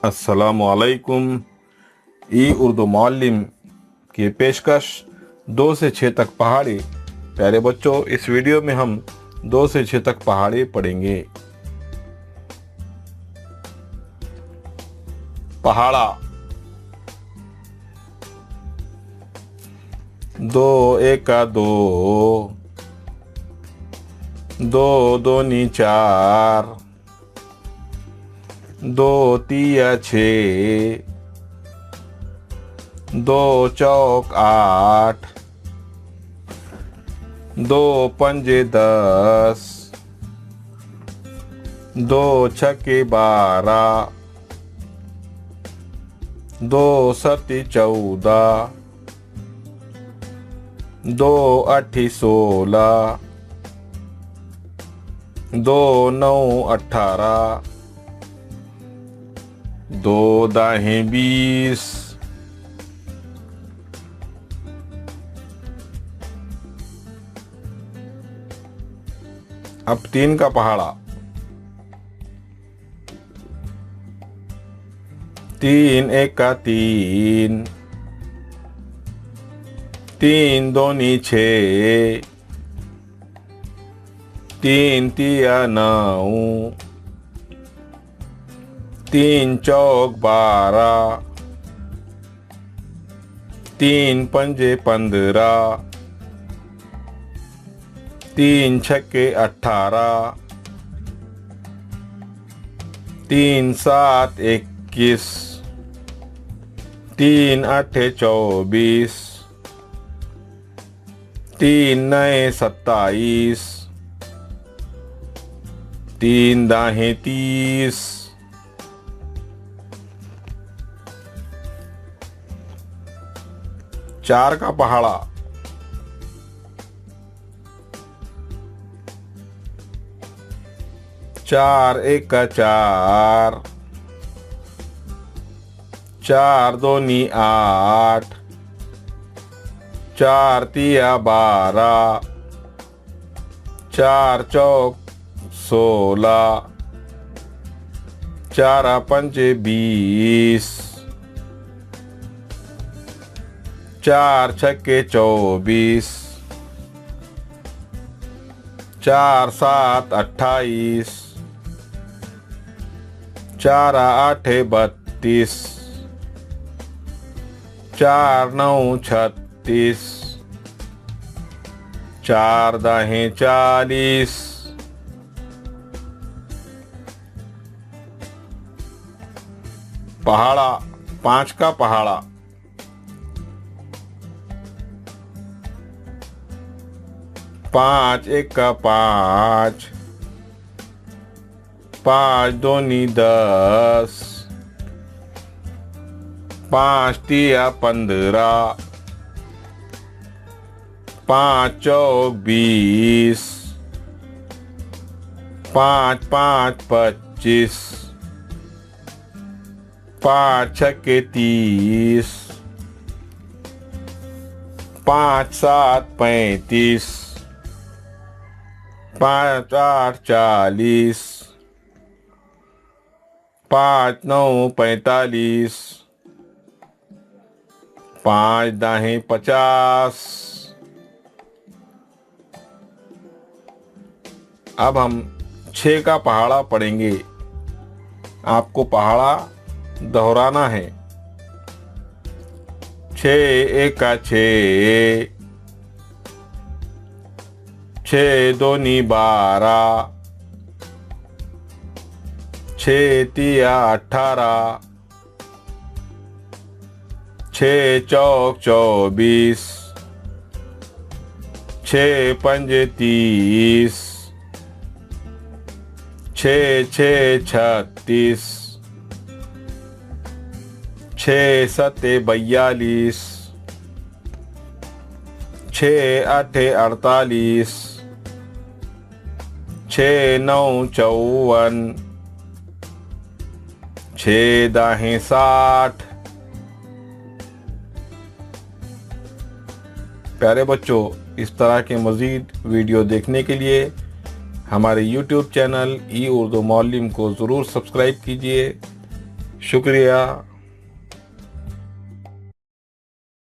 अस्सलामुअलैकुम। ई उर्दू मुअल्लिम की पेशकश 2 से 6 तक पहाड़ी। प्यारे बच्चों, इस वीडियो में हम 2 से 6 तक पहाड़ी पढ़ेंगे। पहाड़ा। 2 एका 2, 2 दूनी 4, 2 तिया 6, 2 चौक 8, 2 पंजे 10, 2 छक्के 12, 2 सत्ती 14, 2 अठी 16, 2 9 18, 2 दाहें 20, अब 3 का पहाड़ा। 3 एका 3, 3 दूनी 6, 3 तिया 9, 3 चौक 12, 3 पंजे 15, 3 छक्के 18, 3 7 21, 3 आठे 24, 3 नए 27, 3 दाहें 30, 4 का पहाड़ा। 4 एका 4, 4 दूनी 8, 4 तिया 12, 4 चौक 16, 4 पंजे 20, 4 छक्के 24, 4 7 28, 4 आठे 32, 4 9 36, 4 दाहें 40, पहाड़ा। 5 का पहाड़ा। 5 एका 5, 5 दूनी 10, 5 तिया 15, 5 चौक 20, 5 5 25, 5 छक्के 30, 5 7 35, 5 8 40, 5 9 45, 5 दाहें 50। अब हम 6 का पहाड़ा पढ़ेंगे। आपको पहाड़ा दोहराना है। 6 एका 6, 6 दूनी 12, 6 तिया 18, 6 चौक 24, 6 पंजे 30, 6 6 36, 6 सत्ते 42, 6 आठे 48, 6 9 54, 6 दाहें 60। प्यारे बच्चों, इस तरह के मज़ीद वीडियो देखने के लिए हमारे YouTube चैनल ई उर्दू मुअल्लिम को ज़रूर सब्सक्राइब कीजिए। शुक्रिया।